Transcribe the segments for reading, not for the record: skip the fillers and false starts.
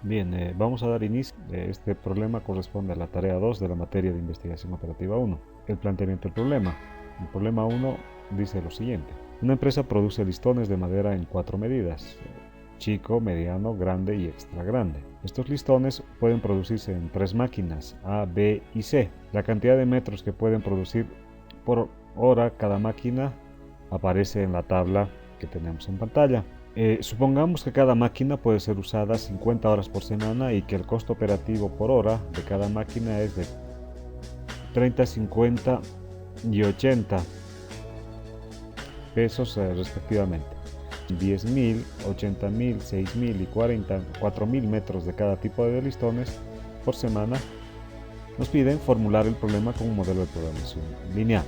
Bien, vamos a dar inicio. Este problema corresponde a la tarea 2 de la materia de investigación operativa 1. El planteamiento del problema. El problema 1 dice lo siguiente. Una empresa produce listones de madera en 4 medidas: chico, mediano, grande y extra grande. Estos listones pueden producirse en 3 máquinas, A, B y C. La cantidad de metros que pueden producir por hora cada máquina aparece en la tabla que tenemos en pantalla. Supongamos que cada máquina puede ser usada 50 horas por semana y que el costo operativo por hora de cada máquina es de 30, 50 y 80 pesos respectivamente. 10.000, 80.000, 6.000 y 4.000 metros de cada tipo de listones por semana. Nos piden formular el problema con un modelo de programación lineal.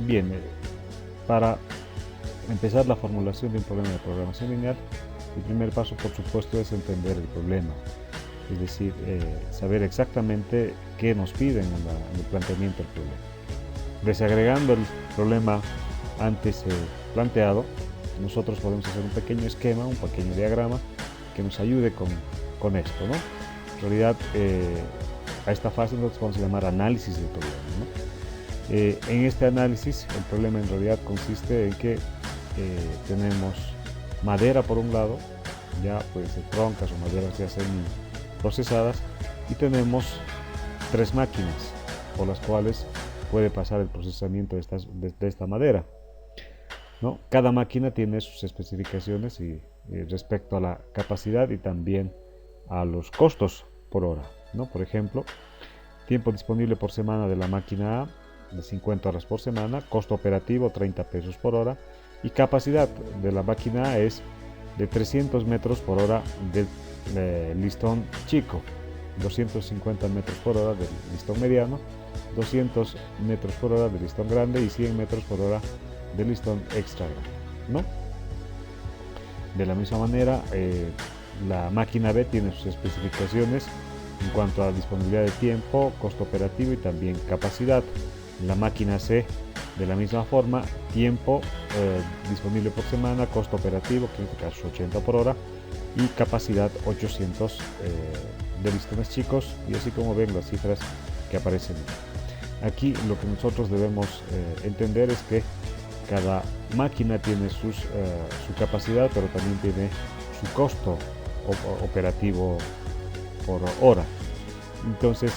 Bien, para empezar la formulación de un problema de programación lineal, el primer paso, por supuesto, es entender el problema, es decir, saber exactamente qué nos piden en el planteamiento del problema. Desagregando el problema antes planteado, nosotros podemos hacer un pequeño esquema, un pequeño diagrama que nos ayude con esto, ¿no? En realidad, a esta fase nosotros vamos a llamar análisis del problema, ¿no? En este análisis, el problema en realidad consiste en que tenemos madera por un lado, ya puede ser troncas o maderas ya semi procesadas, y tenemos 3 máquinas por las cuales puede pasar el procesamiento de esta madera, ¿no? Cada máquina tiene sus especificaciones y respecto a la capacidad y también a los costos por hora, ¿no? Por ejemplo, tiempo disponible por semana de la máquina A de 50 horas por semana, costo operativo 30 pesos por hora, y capacidad de la máquina A es de 300 metros por hora del listón chico, 250 metros por hora del listón mediano, 200 metros por hora del listón grande y 100 metros por hora del listón extra grande, ¿no? De la misma manera, la máquina B tiene sus especificaciones en cuanto a disponibilidad de tiempo, costo operativo y también capacidad. La máquina C, de la misma forma, tiempo disponible por semana, costo operativo, que en este caso es 80 por hora, y capacidad 800 de listones chicos, y así como ven las cifras que aparecen. Aquí lo que nosotros debemos entender es que cada máquina tiene su capacidad, pero también tiene su costo operativo por hora. Entonces,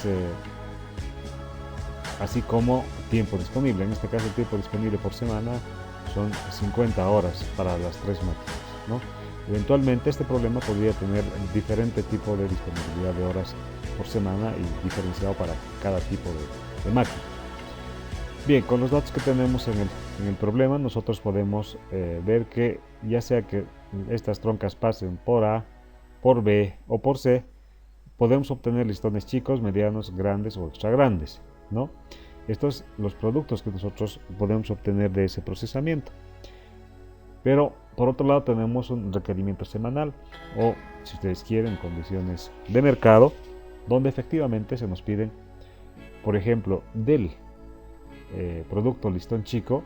así como tiempo disponible. En este caso, el tiempo disponible por semana son 50 horas para las 3 máquinas, ¿no? Eventualmente, este problema podría tener diferente tipo de disponibilidad de horas por semana y diferenciado para cada tipo de máquina. Bien, con los datos que tenemos en el problema, nosotros podemos ver que ya sea que estas troncas pasen por A, por B o por C, podemos obtener listones chicos, medianos, grandes o extra grandes, ¿no? Estos son los productos que nosotros podemos obtener de ese procesamiento. Pero por otro lado tenemos un requerimiento semanal, o si ustedes quieren, condiciones de mercado, donde efectivamente se nos piden, por ejemplo, del producto listón chico,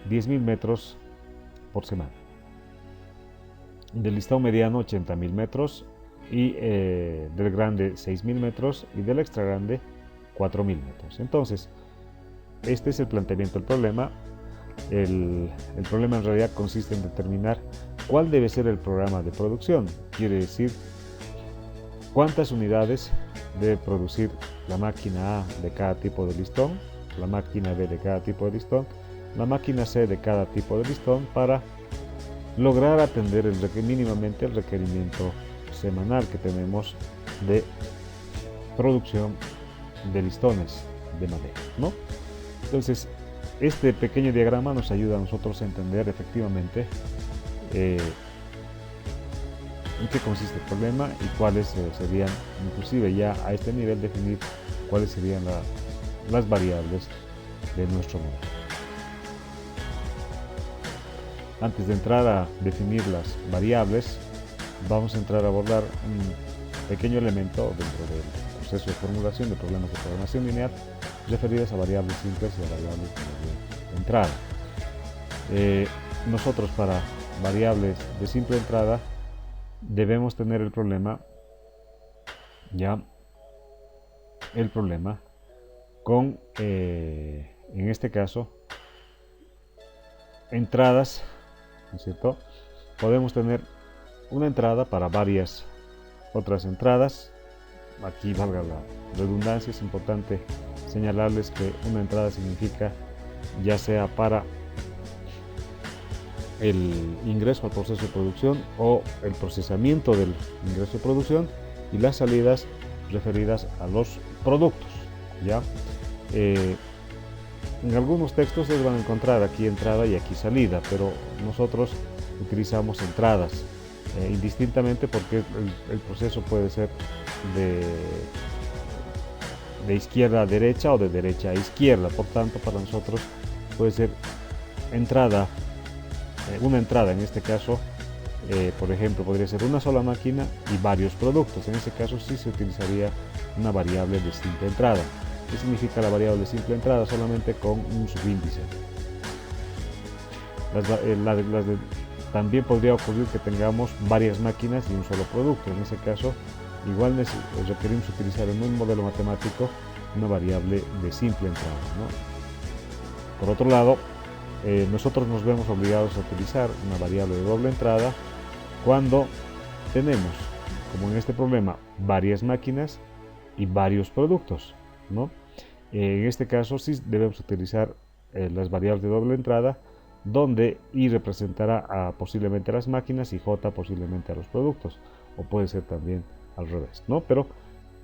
10.000 metros por semana. Del listón mediano, 80.000 metros, y del grande 6.000 metros, y del extra grande 4.000 metros. Entonces, este es el planteamiento del problema. El problema en realidad consiste en determinar cuál debe ser el programa de producción. Quiere decir, cuántas unidades debe producir la máquina A de cada tipo de listón, la máquina B de cada tipo de listón, la máquina C de cada tipo de listón, para lograr atender mínimamente el requerimiento semanal que tenemos de producción de listones de madera, ¿no? Entonces, este pequeño diagrama nos ayuda a nosotros a entender efectivamente en qué consiste el problema y cuáles serían, inclusive ya a este nivel, definir cuáles serían las variables de nuestro modelo. Antes de entrar a definir las variables, vamos a entrar a abordar un pequeño elemento dentro del proceso de formulación de problemas de programación lineal referidas a variables simples y a variables de entrada. Nosotros, para variables de simple entrada, debemos tener el problema ya el problema con, en este caso, entradas, ¿no es cierto? Podemos tener una entrada para varias otras entradas. Aquí, valga la redundancia, es importante señalarles que una entrada significa ya sea para el ingreso al proceso de producción o el procesamiento del ingreso de producción, y las salidas referidas a los productos, ¿ya? En algunos textos se van a encontrar aquí entrada y aquí salida, pero nosotros utilizamos entradas indistintamente, porque el proceso puede ser de izquierda a derecha o de derecha a izquierda. Por tanto, para nosotros puede ser entrada, una entrada en este caso, por ejemplo, podría ser una sola máquina y varios productos. En ese caso sí se utilizaría una variable de simple entrada. ¿Qué significa la variable de simple entrada? Solamente con un subíndice. También podría ocurrir que tengamos varias máquinas y un solo producto. En ese caso, igual requerimos utilizar en un modelo matemático una variable de simple entrada, ¿no? Por otro lado, nosotros nos vemos obligados a utilizar una variable de doble entrada cuando tenemos, como en este problema, varias máquinas y varios productos, ¿no? En este caso sí debemos utilizar las variables de doble entrada, donde I representará posiblemente a las máquinas y J posiblemente a los productos, o puede ser también al revés, ¿no? Pero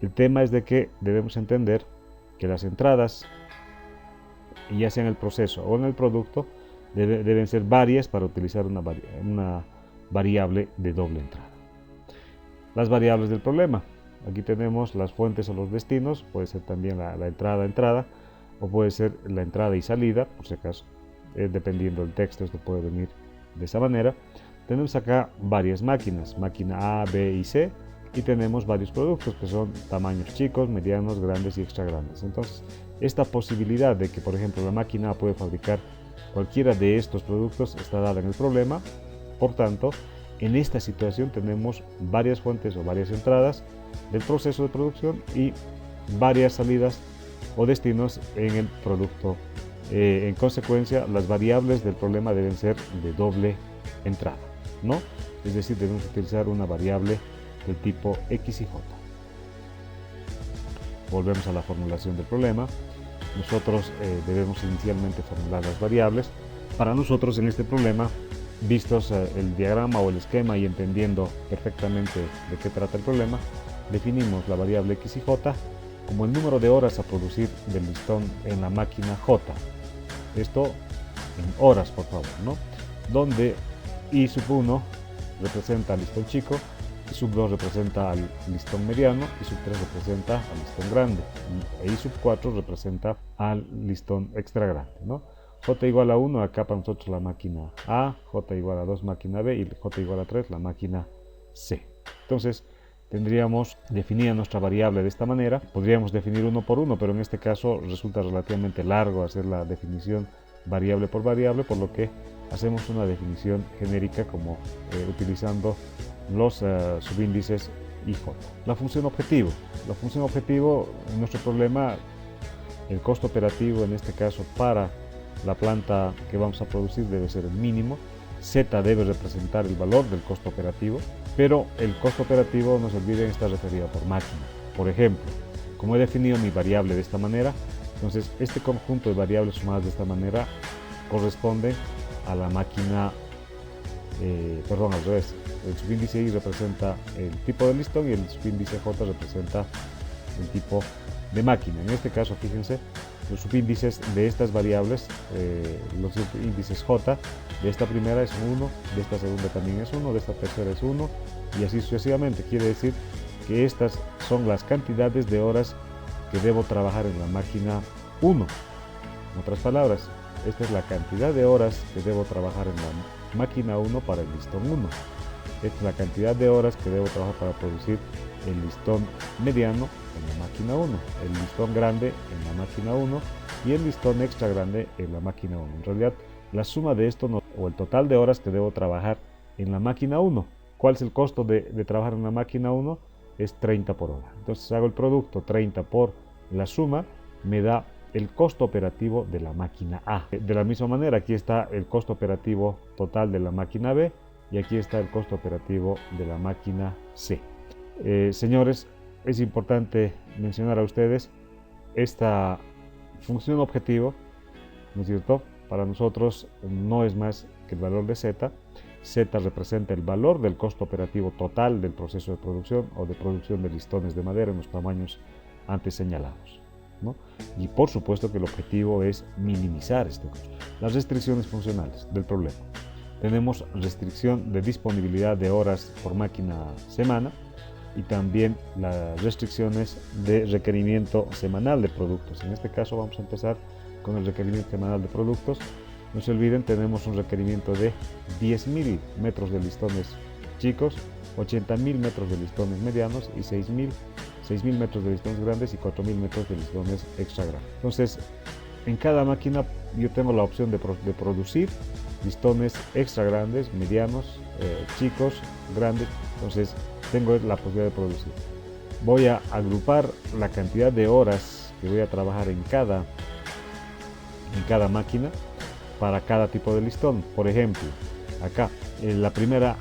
el tema es de que debemos entender que las entradas, ya sea en el proceso o en el producto, deben ser varias para utilizar una variable de doble entrada. Las variables del problema. Aquí tenemos las fuentes o los destinos, puede ser también la entrada, o puede ser la entrada y salida, por si acaso, dependiendo del texto, esto puede venir de esa manera. Tenemos acá varias máquinas, máquina A, B y C, y tenemos varios productos que son tamaños chicos, medianos, grandes y extra grandes. Entonces, esta posibilidad de que, por ejemplo, la máquina A puede fabricar cualquiera de estos productos está dada en el problema. Por tanto, en esta situación tenemos varias fuentes o varias entradas del proceso de producción y varias salidas o destinos en el producto. En consecuencia, las variables del problema deben ser de doble entrada, ¿no? Es decir, debemos utilizar una variable del tipo X y J. Volvemos a la formulación del problema. Nosotros debemos inicialmente formular las variables. Para nosotros, en este problema, vistos el diagrama o el esquema y entendiendo perfectamente de qué trata el problema, definimos la variable X y J como el número de horas a producir del listón en la máquina J. Esto en horas, por favor, ¿no? Donde I sub 1 representa al listón chico, I sub 2 representa al listón mediano, I sub 3 representa al listón grande, e I sub 4 representa al listón extra grande, ¿no? J igual a 1, acá para nosotros la máquina A, J igual a 2 máquina B y J igual a 3 la máquina C. Entonces tendríamos definida nuestra variable de esta manera. Podríamos definir uno por uno, pero en este caso resulta relativamente largo hacer la definición variable por variable, por lo que hacemos una definición genérica como utilizando los subíndices I, J. La función objetivo. La función objetivo en nuestro problema, el costo operativo en este caso para la planta que vamos a producir debe ser el mínimo. Z debe representar el valor del costo operativo, pero el costo operativo, no se olviden, está referido por máquina. Por ejemplo, como he definido mi variable de esta manera, entonces este conjunto de variables sumadas de esta manera corresponde a la máquina, al revés. El subíndice I representa el tipo de listón y el subíndice J representa el tipo de máquina. En este caso, fíjense, los subíndices de estas variables, los subíndices J, de esta primera es 1, de esta segunda también es 1, de esta tercera es 1, y así sucesivamente. Quiere decir que estas son las cantidades de horas que debo trabajar en la máquina 1. En otras palabras, esta es la cantidad de horas que debo trabajar en la máquina 1 para el listón 1. Esta es la cantidad de horas que debo trabajar para producir el listón mediano en la máquina 1, el listón grande en la máquina 1 y el listón extra grande en la máquina 1. En realidad, la suma de esto o el total de horas que debo trabajar en la máquina 1. ¿Cuál es el costo de trabajar en la máquina 1? es 30 por hora. Entonces hago el producto 30 por la suma, me da el costo operativo de la máquina A. De la misma manera, aquí está el costo operativo total de la máquina B y aquí está el costo operativo de la máquina C. Señores, es importante mencionar a ustedes esta función objetivo, ¿no es cierto? Para nosotros no es más que el valor de Z. Z representa el valor del costo operativo total del proceso de producción o de producción de listones de madera en los tamaños antes señalados, ¿no? Y por supuesto que el objetivo es minimizar este costo. Las restricciones funcionales del problema. Tenemos restricción de disponibilidad de horas por máquina semana y también las restricciones de requerimiento semanal de productos. En este caso vamos a empezar con el requerimiento semanal de productos. No se olviden, tenemos un requerimiento de 10.000 metros de listones chicos, 80.000 metros de listones medianos y 6.000 metros de listones grandes y 4.000 metros de listones extra grandes. Entonces, en cada máquina yo tengo la opción de producir listones extra grandes, medianos, chicos, grandes. Entonces, tengo la posibilidad de producir. Voy a agrupar la cantidad de horas que voy a trabajar en cada máquina para cada tipo de listón. Por ejemplo, acá la primera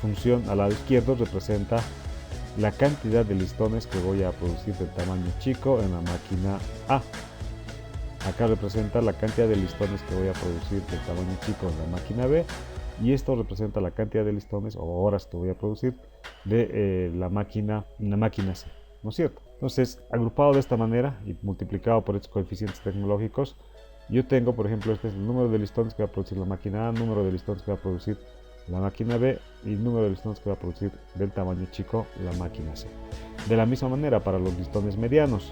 función al lado izquierdo representa la cantidad de listones que voy a producir del tamaño chico en la máquina A. Acá representa la cantidad de listones que voy a producir del tamaño chico en la máquina B, y esto representa la cantidad de listones o horas que voy a producir de la máquina C, ¿no es cierto? Entonces, agrupado de esta manera y multiplicado por estos coeficientes tecnológicos, yo tengo, por ejemplo, este es el número de listones que va a producir la máquina A, número de listones que va a producir la máquina B y el número de listones que va a producir del tamaño chico la máquina C. De la misma manera para los listones medianos,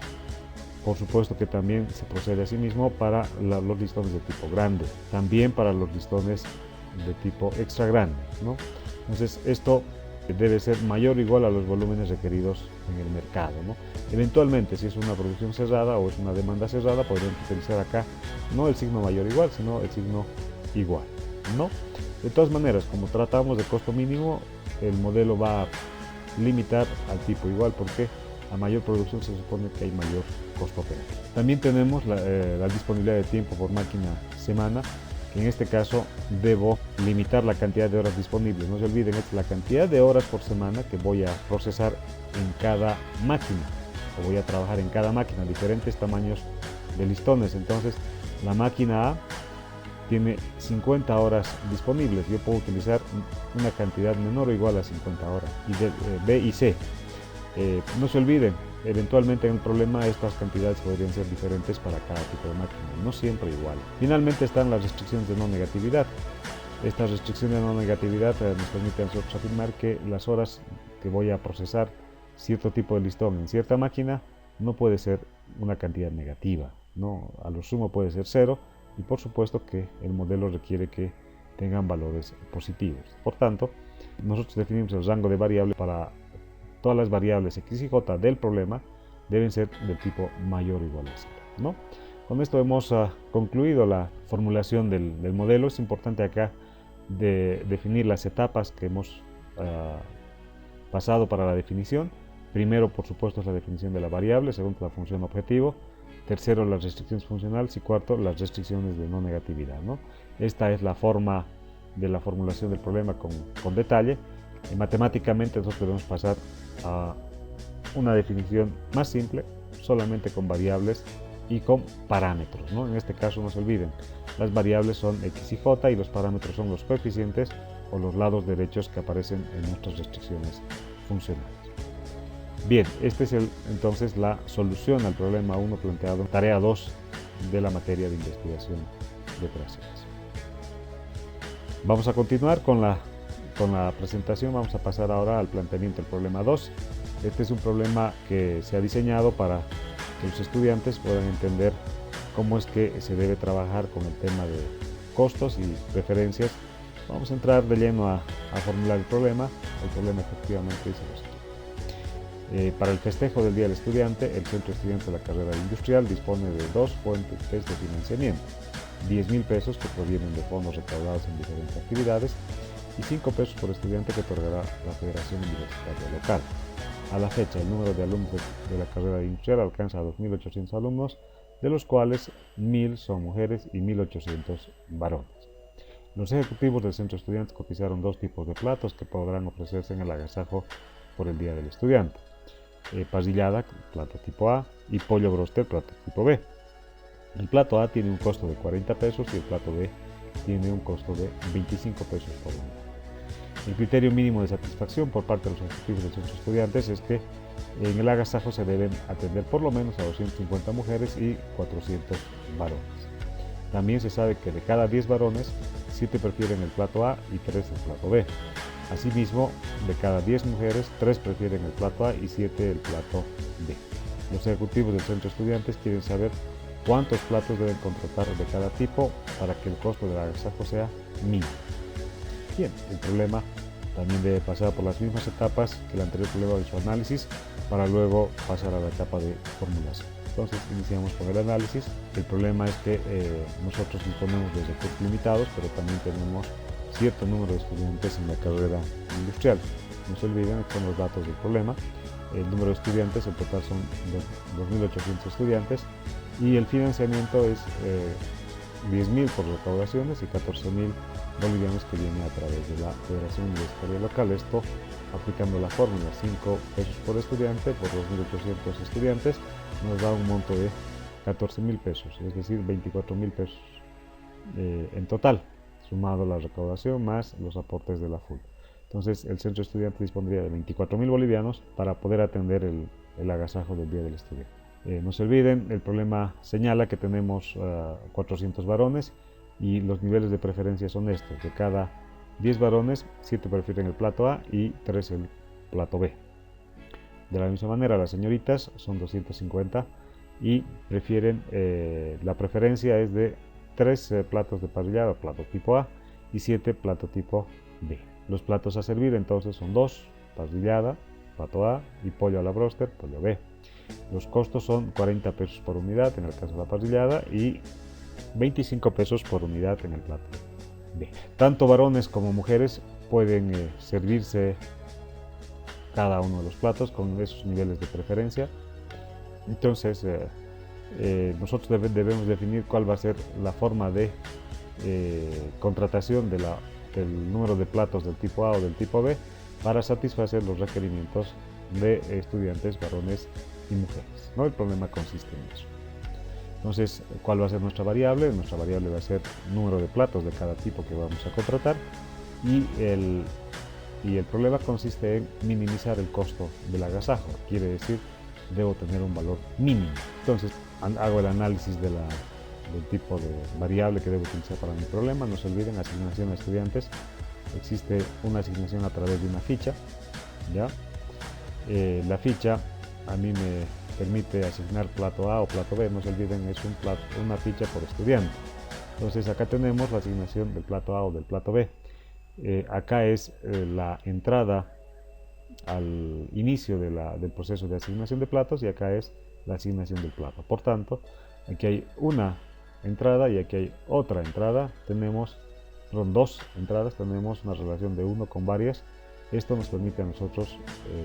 por supuesto que también se procede así mismo para los listones de tipo grande, también para los listones de tipo extra grande, ¿no? Entonces esto debe ser mayor o igual a los volúmenes requeridos en el mercado, ¿no? Eventualmente, si es una producción cerrada o es una demanda cerrada, podríamos utilizar acá no el signo mayor o igual, sino el signo igual, ¿no? De todas maneras, como tratamos de costo mínimo, el modelo va a limitar al tipo igual, porque a mayor producción se supone que hay mayor costo operativo. También tenemos la disponibilidad de tiempo por máquina semana, que en este caso debo limitar la cantidad de horas disponibles. No se olviden, es la cantidad de horas por semana que voy a procesar en cada máquina, o voy a trabajar en cada máquina, diferentes tamaños de listones. Entonces, la máquina A tiene 50 horas disponibles, yo puedo utilizar una cantidad menor o igual a 50 horas, y de B y C. No se olviden, eventualmente en el problema estas cantidades podrían ser diferentes para cada tipo de máquina, no siempre igual. Finalmente están las restricciones de no negatividad. Estas restricciones de no negatividad nos permiten a nosotros afirmar que las horas que voy a procesar cierto tipo de listón en cierta máquina no puede ser una cantidad negativa, ¿no? A lo sumo puede ser 0, y por supuesto que el modelo requiere que tengan valores positivos. Por tanto, nosotros definimos el rango de variables para todas las variables x y j del problema deben ser del tipo mayor o igual a 0, ¿no? Con esto hemos concluido la formulación del modelo. Es importante acá definir las etapas que hemos pasado para la definición. Primero, por supuesto, es la definición de la variable. Segundo, la función objetivo. Tercero, las restricciones funcionales. Y cuarto, las restricciones de no negatividad, ¿no? Esta es la forma de la formulación del problema con detalle. Matemáticamente nosotros podemos pasar a una definición más simple, solamente con variables y con parámetros, ¿no? En este caso, no se olviden, las variables son x y j y los parámetros son los coeficientes o los lados derechos que aparecen en nuestras restricciones funcionales. Bien, esta es entonces la solución al problema 1 planteado en tarea 2 de la materia de investigación de operaciones. Vamos a continuar con la presentación. Vamos a pasar ahora al planteamiento del problema 2. Este es un problema que se ha diseñado para que los estudiantes puedan entender cómo es que se debe trabajar con el tema de costos y referencias. Vamos a entrar de lleno a formular el problema. El problema efectivamente dice lo siguiente. Para el festejo del Día del Estudiante, el Centro Estudiante de la Carrera Industrial dispone de dos fuentes de financiamiento: 10.000 pesos que provienen de fondos recaudados en diferentes actividades y 5 pesos por estudiante que otorgará la Federación Universitaria Local. A la fecha, el número de alumnos de la carrera industrial alcanza a 2.800 alumnos, de los cuales 1.000 son mujeres y 1.800 varones. Los ejecutivos del centro de estudiantes cotizaron 2 tipos de platos que podrán ofrecerse en el agasajo por el Día del Estudiante: parrillada, plato tipo A, y pollo broster, plato tipo B. El plato A tiene un costo de 40 pesos y el plato B tiene un costo de 25 pesos por unidad. El criterio mínimo de satisfacción por parte de los ejecutivos del centro de estudiantes es que en el agasajo se deben atender por lo menos a 250 mujeres y 400 varones. También se sabe que de cada 10 varones, 7 prefieren el plato A y 3 el plato B. Asimismo, de cada 10 mujeres, 3 prefieren el plato A y 7 el plato B. Los ejecutivos del centro de estudiantes quieren saber cuántos platos deben contratar de cada tipo para que el costo del agasajo sea mínimo. Bien, el problema también debe pasar por las mismas etapas que el anterior problema de su análisis para luego pasar a la etapa de formulación. Entonces iniciamos con el análisis. El problema es que nosotros disponemos de recursos limitados, pero también tenemos cierto número de estudiantes en la carrera industrial. No se olviden, son los datos del problema. El número de estudiantes, en total son 2.800 estudiantes, y el financiamiento es 10.000 por recaudaciones y 14.000 bolivianos que viene a través de la Federación Universitaria Local. Esto aplicando la fórmula: 5 pesos por estudiante por 2.800 estudiantes nos da un monto de 14.000 pesos, es decir, 24.000 pesos en total, sumado la recaudación más los aportes de la FUL. Entonces el centro de estudiantes dispondría de 24.000 bolivianos para poder atender el agasajo del Día del Estudiante. No se olviden, el problema señala que tenemos 400 varones y los niveles de preferencia son estos: de cada 10 varones, 7 prefieren el plato A y 3 el plato B. De la misma manera, las señoritas son 250 y prefieren, la preferencia es de 3 platos de parrillada, plato tipo A, y 7 plato tipo B. Los platos a servir entonces son 2, parrillada, plato A, y pollo a la broster, pollo B. Los costos son 40 pesos por unidad en el caso de la parrillada y 25 pesos por unidad en el plato B. Tanto varones como mujeres pueden servirse cada uno de los platos con esos niveles de preferencia. Entonces nosotros debemos definir cuál va a ser la forma de contratación del número de platos del tipo A o del tipo B para satisfacer los requerimientos de estudiantes varones y mujeres, ¿no? El problema consiste en eso. Entonces, ¿cuál va a ser nuestra variable? Nuestra variable va a ser número de platos de cada tipo que vamos a contratar, y el problema consiste en minimizar el costo del agasajo. Quiere decir, debo tener un valor mínimo. Entonces, hago el análisis del tipo de variable que debo utilizar para mi problema. No se olviden, asignación a estudiantes. Existe una asignación a través de una ficha, ¿ya? La ficha a mí me permite asignar plato A o plato B. No se olviden, es una ficha por estudiante. Entonces acá tenemos la asignación del plato A o del plato B. Acá es la entrada al inicio del proceso de asignación de platos, y acá es la asignación del plato. Por tanto, aquí hay una entrada y aquí hay otra entrada. Son 2 entradas, tenemos una relación de 1 con varias. Esto nos permite a nosotros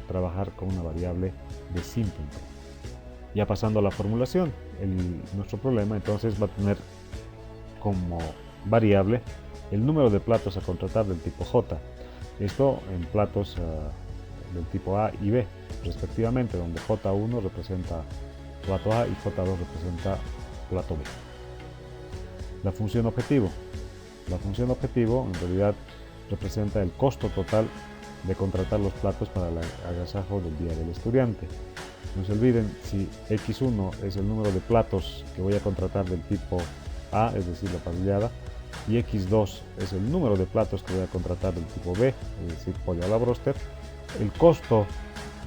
trabajar con una variable de simple. Ya pasando a la formulación, nuestro problema entonces va a tener como variable el número de platos a contratar del tipo J. Esto en platos del tipo A y B respectivamente, donde J1 representa plato A y J2 representa plato B. La función objetivo. La función objetivo en realidad representa el costo total de contratar los platos para el agasajo del Día del Estudiante. No se olviden, si X1 es el número de platos que voy a contratar del tipo A, es decir, la parrillada, y X2 es el número de platos que voy a contratar del tipo B, es decir, pollo a la broster, el costo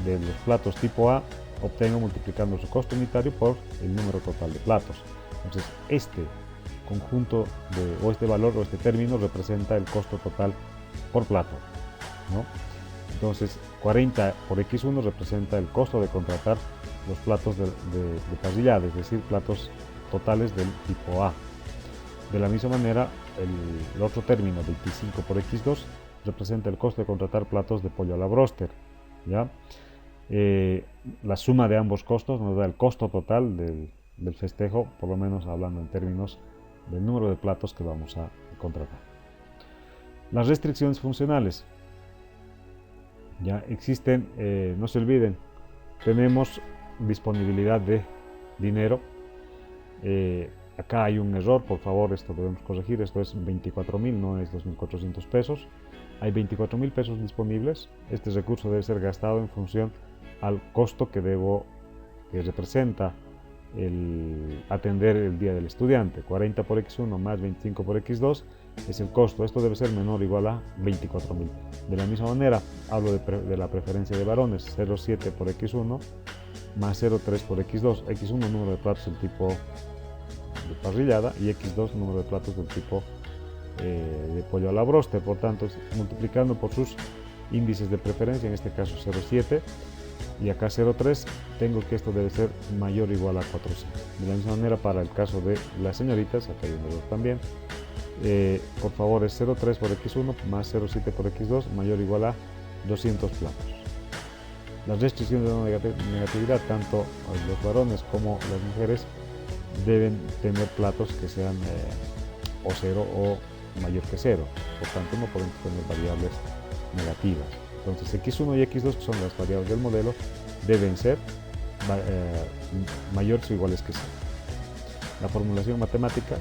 de los platos tipo A obtengo multiplicando su costo unitario por el número total de platos. Entonces, este conjunto o este valor o este término representa el costo total por plato, ¿no? Entonces 40 por X1 representa el costo de contratar los platos de parrillada, es decir, platos totales del tipo A. De la misma manera, el otro término, 25 por X2, representa el costo de contratar platos de pollo a la bróster, ¿ya? La suma de ambos costos nos da el costo total del festejo, por lo menos hablando en términos del número de platos que vamos a contratar. Las restricciones funcionales. Ya existen, no se olviden, tenemos disponibilidad de dinero. Acá hay un error, por favor, esto debemos corregir, esto es 24.000, no es 2.400 pesos. Hay 24.000 pesos disponibles. Este recurso debe ser gastado en función al costo que representa el atender el día del estudiante. 40 por x1 más 25 por x2 es el costo. Esto debe ser menor o igual a 24.000. De la misma manera, hablo de la preferencia de varones. 0,7 por x1 más 0,3 por x2. x1 número de platos del tipo de parrillada y x2 número de platos del tipo de pollo a la bróster. Por tanto, multiplicando por sus índices de preferencia, en este caso 0,7 y acá 0,3, tengo que esto debe ser mayor o igual a 400. De la misma manera, para el caso de las señoritas, acá hay un error también, por favor es 0,3 por x1 más 0,7 por x2 mayor o igual a 200 platos. Las restricciones de no negatividad, tanto los varones como las mujeres deben tener platos que sean o 0 o mayor que 0, por tanto no podemos tener variables negativas. Entonces x1 y x2, que son las variables del modelo, deben ser mayores o iguales que 0. La formulación matemática,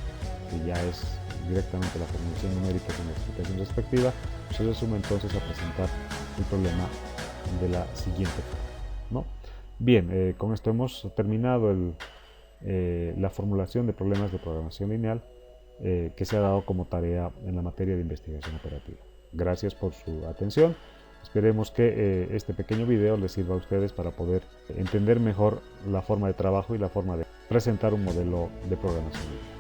que ya es directamente la formulación numérica con la explicación respectiva, se resume entonces a presentar el problema de la siguiente forma, ¿no? Bien, con esto hemos terminado la formulación de problemas de programación lineal que se ha dado como tarea en la materia de investigación operativa. Gracias por su atención. Esperemos que este pequeño video les sirva a ustedes para poder entender mejor la forma de trabajo y la forma de presentar un modelo de programación lineal.